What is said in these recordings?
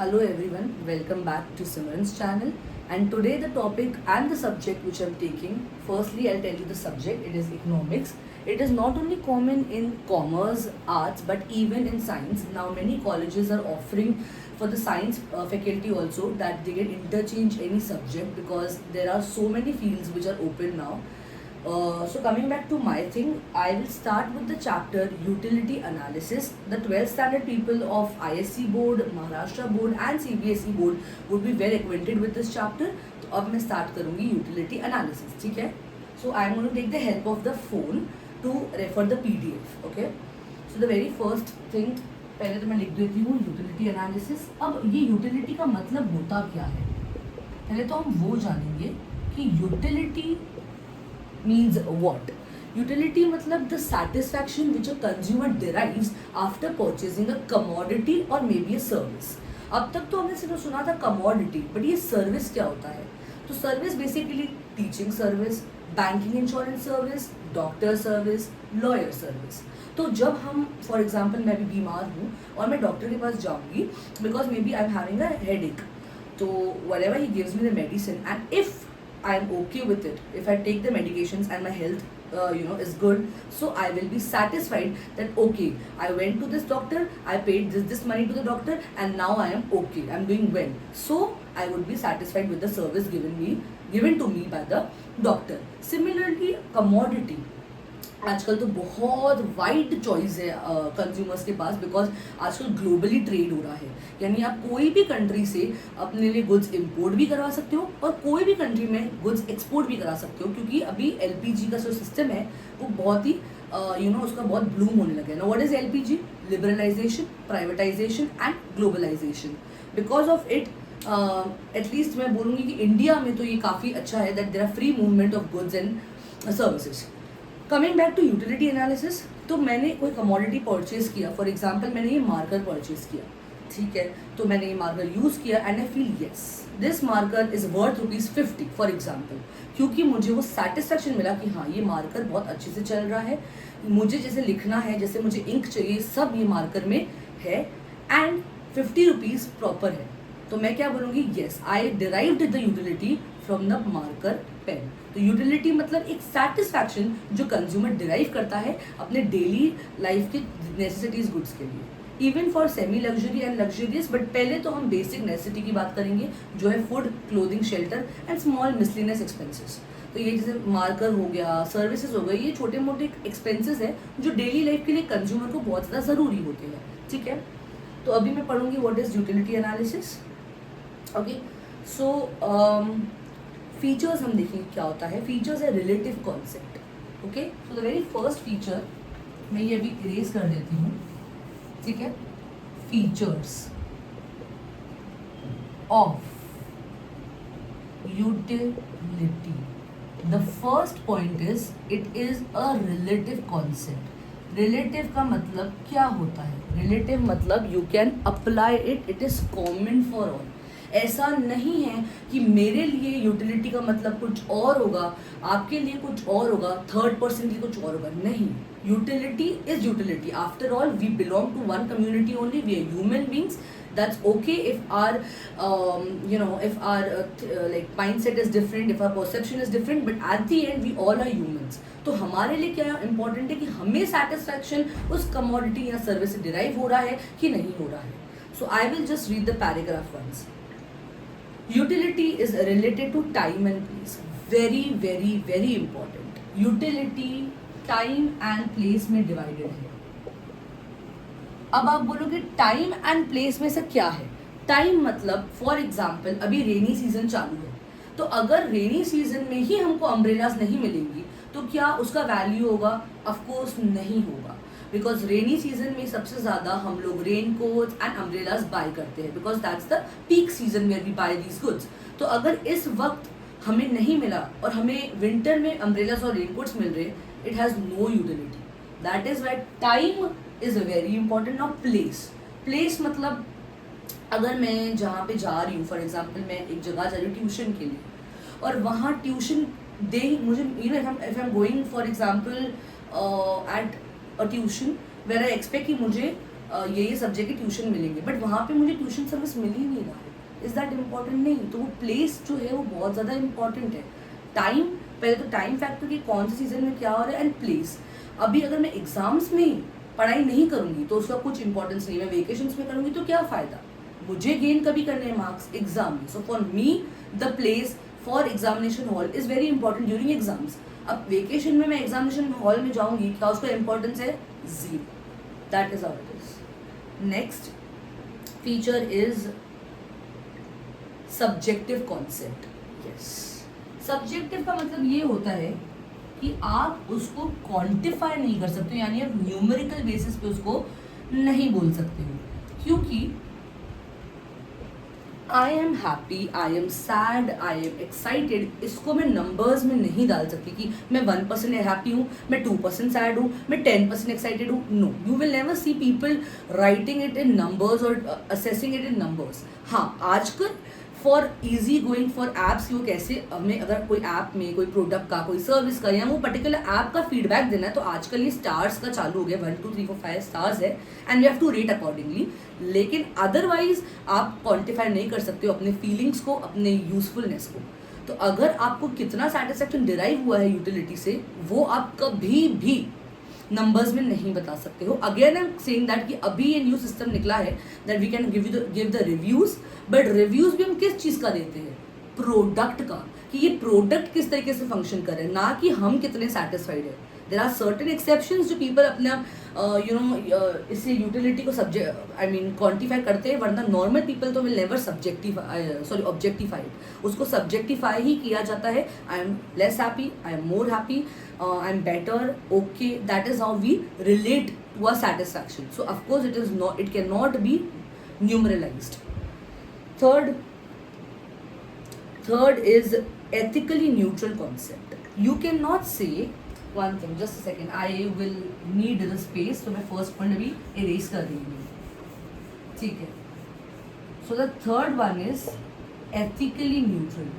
Hello everyone, welcome back to Simran's channel. And today the topic and the subject which I'm taking, firstly I'll tell you the subject, it is economics. It is not only common in commerce, arts, but even in science. Now many colleges are offering for the science faculty also that they can interchange any subject because there are so many fields which are open now. So coming back to my thing, I will start with the chapter utility analysis. The 12th standard people of ISC board, Maharashtra board and CBSE board would be well acquainted with this chapter. तो अब मैं start करूँगी utility analysis, ठीक है? So I am going to take the help of the phone to refer the PDF, okay? So the very first thing पहले तो मैं लिख देती हूँ utility analysis. अब ये utility का मतलब होता क्या है? पहले तो हम वो जानेंगे कि utility means what? Utility मतलब the satisfaction which a consumer derives after purchasing a commodity or maybe a service. अब तक तो हमने सिर्फ सुना था commodity, but ये service क्या होता है? तो service basically teaching service, banking insurance service, doctor service, lawyer service. तो जब हम फॉर एग्जाम्पल मैं भी बीमार हूँ और मैं डॉक्टर के पास जाऊँगी because may be I am having a headache, तो whatever he gives me the medicine and if I am okay with it, if I take the medications and my health is good, so I will be satisfied that okay, I went to this doctor, I paid this money to the doctor and now I am okay, I am doing well, so I would be satisfied with the service given to me by the doctor. Similarly commodity, आजकल तो बहुत wide choice है consumers के पास because आजकल globally trade हो रहा है, यानी आप कोई भी कंट्री से अपने लिए गुड्स इंपोर्ट भी करवा सकते हो और कोई भी कंट्री में गुड्स एक्सपोर्ट भी करा सकते हो, क्योंकि अभी एलपीजी का जो सिस्टम है वो बहुत ही उसका बहुत ब्लूम होने लगा है ना. What is LPG? Liberalisation, privatisation and globalisation. Because of it at least मैं बोलूँगी कि इंडिया में तो ये काफ़ी अच्छा है that there are free movement of goods and services. Coming back to utility analysis, तो मैंने कोई कमोडिटी परचेज किया, फॉर एग्जाम्पल मैंने ये मार्कर परचेज किया, ठीक है, तो मैंने ये मार्कर यूज़ किया and I feel yes this marker is worth ₹50 for example, क्योंकि मुझे वो सेटिस्फेक्शन मिला कि हाँ ये मार्कर बहुत अच्छे से चल रहा है, मुझे जैसे लिखना है, जैसे मुझे इंक चाहिए, सब ये मार्कर में है एंड ₹50 प्रॉपर है. तो मैं क्या बोलूँगी? Yes I derived the utility from the marker pen. तो यूटिलिटी मतलब एक सेटिस्फैक्शन जो कंज्यूमर डिराइव करता है अपने डेली लाइफ के नेसेसिटीज गुड्स के लिए, even for semi luxury and luxurious. But पहले तो हम बेसिक नेसेसिटी की बात करेंगे जो है food, clothing, shelter and small miscellaneous expenses. तो ये जैसे मार्कर हो गया, सर्विसेज हो गई, ये छोटे मोटे एक्सपेंसेस हैं जो डेली लाइफ के लिए कंज्यूमर को बहुत ज़्यादा ज़रूरी होते हैं, ठीक है. तो अभी मैं पढ़ूंगी what is utility analysis. Okay, so features हम देखेंगे क्या होता है. फीचर्स है relative concept. Okay, so the very first feature मैं ये अभी इरेज कर देती हूँ, ठीक है. Features of utility, the first point is it is a relative concept. Relative का मतलब क्या होता है? रिलेटिव मतलब you can apply it, it is common for all. ऐसा नहीं है कि मेरे लिए यूटिलिटी का मतलब कुछ और होगा, आपके लिए कुछ और होगा, थर्ड पर्सन के लिए कुछ और होगा. नहीं, utility is utility. After all we belong to one community only, we are human beings. That's okay if our like mindset is different, if our perception is different, but at the end we all are humans. तो हमारे लिए क्या important है कि हमें satisfaction उस commodity या service से derive हो रहा है कि नहीं हो रहा है. So I will just read the paragraph once. Utility is related to time and place. Very very very important. Utility time and place में divided है. अब आप बोलोगे टाइम एंड प्लेस में से क्या है? टाइम मतलब फॉर एग्जाम्पल अभी रेनी सीजन चालू है, तो अगर रेनी सीजन में ही हमको अम्ब्रेलाज नहीं मिलेंगी तो क्या उसका वैल्यू होगा? ऑफकोर्स नहीं होगा, बिकॉज रेनी सीजन में सबसे ज़्यादा हम लोग rain coats and umbrellas buy करते हैं because that's the peak season where we buy these goods. तो अगर इस वक्त हमें नहीं मिला और हमें विंटर में अम्ब्रेलाज और रेन कोट्स मिल रहे, it has no utility. That is why time is a very important. Now place, place मतलब अगर मैं जहाँ पे जा रही हूँ, फॉर एग्जाम्पल मैं एक जगह जा रही हूँ ट्यूशन के लिए और वहाँ ट्यूशन दे मुझे if I am going for example at a tuition where I expect कि मुझे ये सब्जेक्ट के ट्यूशन मिलेंगे, बट वहाँ पे मुझे ट्यूशन सर्विस मिल ही नहीं रहा है। Is that important? नहीं। तो वो प्लेस जो है वो बहुत ज़्यादा इंपॉर्टेंट है। टाइम, पहले तो टाइम फैक्टर कि कौन से सीजन में क्या हो रहा है, एंड प्लेस। अभी अगर मैं एग्जाम्स में पढ़ाई नहीं करूँगी तो उसका कुछ इंपॉर्टेंस नहीं, मैं वेकेशंस में करूँगी तो क्या फ़ायदा? मुझे गेन कभी करने हैं मार्क्स एग्जाम में। So for me the place for examination hall is very important during exams. अब वेकेशन में मैं एग्जामिनेशन हॉल में जाऊँगी, क्या उसका इंपॉर्टेंस है? Zero. That is how it is. Next feature is subjective concept. Yes, subjective का मतलब ये होता है कि आप उसको क्वांटिफाई नहीं कर सकते, यानी आप न्यूमेरिकल बेसिस पे उसको नहीं बोल सकते हो। क्योंकि I am happy, I am sad, I am excited, इसको मैं नंबर्स में नहीं डाल सकती कि मैं 1% हैप्पी हूँ, मैं 2% सैड हूँ, मैं 10% एक्साइटेड हूँ। No, you will never see people writing it in numbers और असेसिंग इट इन नंबर्स। हाँ, आजकल for easy going for apps, वो कैसे हमें अगर कोई ऐप में कोई प्रोडक्ट का, कोई सर्विस का या वो पर्टिकुलर ऐप का फीडबैक देना है तो आजकल ये स्टार्स का चालू हो गया, 1 2 3 4 5 स्टार्स है and you have to rate accordingly. लेकिन अदरवाइज आप क्वांटिफाई नहीं कर सकते हो अपने फीलिंग्स को, अपने यूजफुलनेस को। तो अगर आपको कितना सेटिस्फैक्शन डिराइव हुआ है यूटिलिटी से, वो आप कभी भी नंबर्स में नहीं बता सकते हो। Again I am saying that कि अभी ये न्यू सिस्टम निकला है that we can give the reviews, but reviews भी हम किस चीज़ का देते हैं? प्रोडक्ट का, कि ये प्रोडक्ट किस तरीके से फंक्शन कर रहे हैं, ना कि हम कितने सेटिस्फाइड है। देयर आर सर्टेन एक्सेप्शंस जो पीपल अपना इससे यूटिलिटी को क्वांटिफाई करते हैं, वरना नॉर्मल पीपल तो विल नेवर ऑब्जेक्टिफाइड। उसको सब्जेक्टिफाई ही किया जाता है। I am less happy, I am more happy, I am better, okay, that is how we relate to a satisfaction. So of course it can not be numeralized. Third is ethically neutral concept. You cannot say one thing. Just a second. I will need the space. So मैं first point अभी erase कर रही हूँ. ठीक है. So the third one is ethically neutral.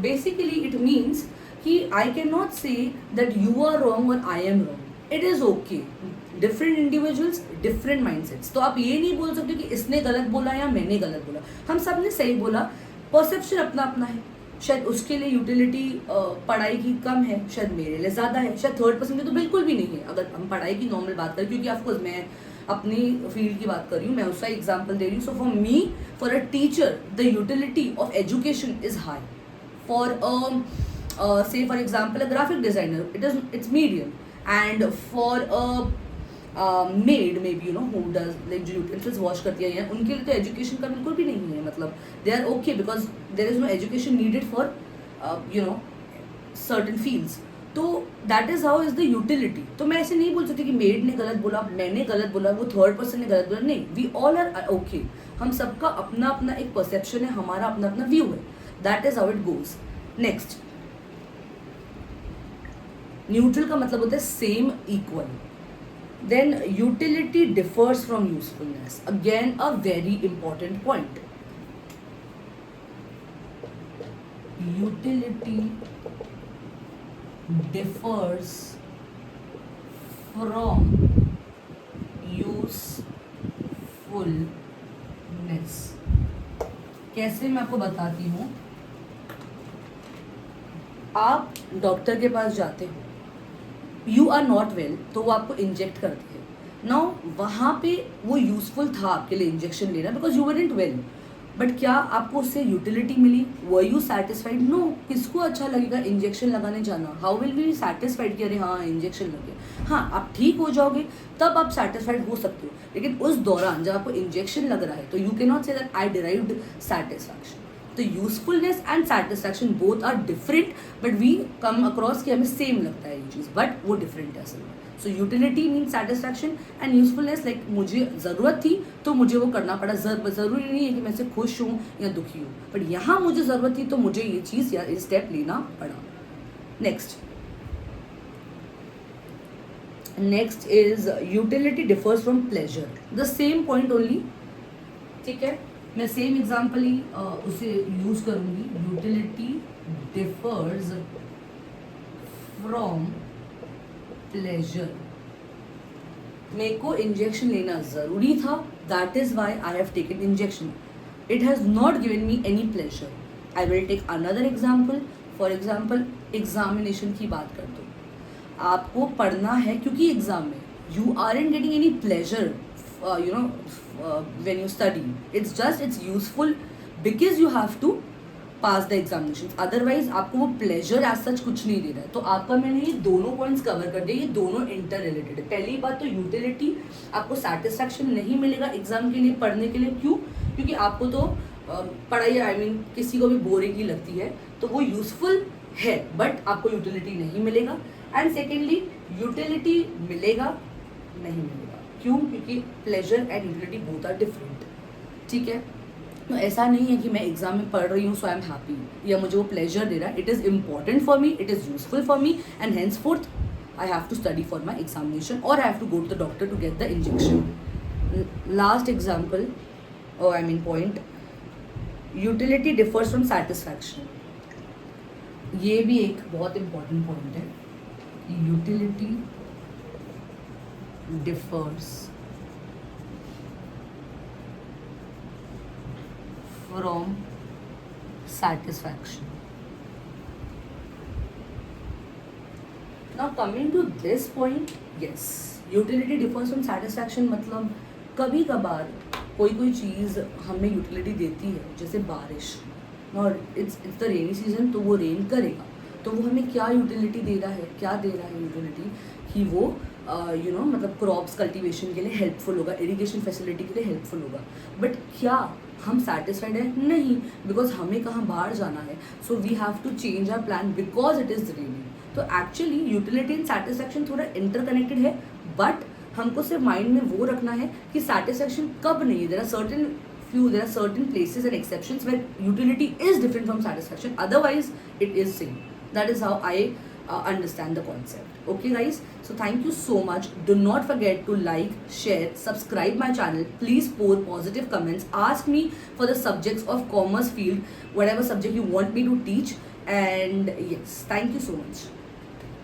Basically, it means कि I cannot say that you are wrong or I am wrong. It is okay. Different individuals, different mindsets. तो आप ये नहीं बोल सकते कि इसने गलत बोला या मैंने गलत बोला, हम सब ने सही बोला। परसेप्शन अपना अपना है। शायद उसके लिए यूटिलिटी पढ़ाई की कम है, शायद मेरे लिए ज़्यादा है, शायद 3rd% की तो बिल्कुल भी नहीं है अगर हम पढ़ाई की नॉर्मल बात करें। क्योंकि ऑफकोर्स मैं अपनी फील्ड की बात कर रही हूँ, मैं उसका एग्जाम्पल दे रही हूँ। So for me, for a teacher the utility of education is high. For say for example a graphic designer, it's medium, and for a maid maybe who does like जो utensils wash करती है, उनके लिए तो education का बिल्कुल भी नहीं है। मतलब they are okay because there is no education needed for certain fields. तो that is how is the utility. तो मैं ऐसे नहीं बोल सकती कि मेड ने गलत बोला, मैंने गलत बोला, वो 3rd% ने गलत बोला। नहीं, वी ऑल आर ओके। हम सबका अपना अपना एक परसेप्शन है, हमारा अपना अपना व्यू है। That is how it goes. Next, neutral का मतलब होता है same, equal. Then utility differs from usefulness, again a very important point. Utility differs from usefulness। कैसे, मैं आपको बताती हूँ। आप डॉक्टर के पास जाते हो, यू आर नॉट वेल, तो वो आपको इंजेक्ट करते हैं। नाउ वहाँ पे वो यूजफुल था आपके लिए इंजेक्शन लेना, because you weren't well. But क्या आपको उससे यूटिलिटी मिली? Were you satisfied? नो। किसको अच्छा लगेगा इंजेक्शन लगाने जाना? हाउ विल बी सेटिस्फाइड कि अरे हाँ इंजेक्शन लगे। हाँ, आप ठीक हो जाओगे तब आप सेटिस्फाइड हो सकते हो, लेकिन उस दौरान जब आपको इंजेक्शन लग रहा है तो you can not say that I derived satisfaction. तो usefulness and satisfaction both are different, but we come across कि हमें सेम लगता है ये चीज़, बट वो डिफरेंट है असल में। सो utility mean satisfaction and usefulness like मुझे ज़रूरत थी तो मुझे वो करना पड़ा। ज़रूरी नहीं है कि मैं से खुश हूँ या दुखी हूँ, बट यहाँ मुझे ज़रूरत थी तो मुझे ये चीज़ या स्टेप लेना पड़ा। Next is utility differs from pleasure, the same point only. ठीक है, मैं सेम एग्जाम्पल ही उसे यूज करूँगी। Utility differs from pleasure. मेरे को इंजेक्शन लेना ज़रूरी था, that is why I have taken injection. It has not given me any pleasure. I will take another example. For example examination की बात कर दो. आपको पढ़ना है क्योंकि एग्जाम में you are in getting any pleasure when you study. It's just it's useful because you have to pass the examination. Otherwise आपको वो प्लेजर एज सच कुछ नहीं दे रहा है. तो आपका मैंने ये दोनों पॉइंट्स कवर कर दिए. ये दोनों इंटर रिलेटेड है. पहली बात तो यूटिलिटी, आपको सेटिस्फैक्शन नहीं मिलेगा एग्जाम के लिए पढ़ने के लिए. क्यों? क्योंकि आपको तो पढ़ाई आई मीन किसी को भी बोरिंग ही लगती है, तो वो यूजफुल है बट आपको यूटिलिटी नहीं मिलेगा. एंड सेकेंडली यूटिलिटी मिलेगा नहीं मिलेगा. क्यों? क्योंकि pleasure and utility both are different. ठीक है. तो ऐसा नहीं है कि मैं एग्जाम में पढ़ रही हूँ सो आई एम हैप्पी या मुझे वो प्लेजर दे रहा है. It is important for me, it is useful for me and hence fourth I have to study for my examination और I have to go to the doctor to get the injection. Last example I mean point, utility differs from satisfaction. ये भी एक बहुत important point है. Utility differs from satisfaction. Now coming to this point, yes, utility differs from satisfaction. मतलब कभी कभार कोई चीज़ हमें यूटिलिटी देती है, जैसे बारिश, और इट्स द रेनी सीजन, तो वो रेन करेगा तो वो हमें क्या यूटिलिटी दे रहा है, क्या दे रहा है यूटिलिटी कि वो मतलब क्रॉप्स कल्टीवेशन के लिए हेल्पफुल होगा, इरिगेशन फैसिलिटी के लिए हेल्पफुल होगा. बट क्या हम सेटिस्फाइड है? नहीं, बिकॉज हमें कहाँ बाहर जाना है. So we have to change our plan because it is raining. तो एक्चुअली यूटिलिटी एंड सेटिस्फैक्शन थोड़ा इंटरकनेक्टेड है, बट हमको सिर्फ माइंड में वो रखना है कि सेटिस्फैक्शन कब नहीं. There are certain places and exceptions where utility is different from satisfaction, otherwise it is same. That is how I understand the concept. Okay guys, so thank you so much. Do not forget to like, share, subscribe my channel. Please pour positive comments. Ask me for the subjects of commerce field, whatever subject you want me to teach. And yes, thank you so much.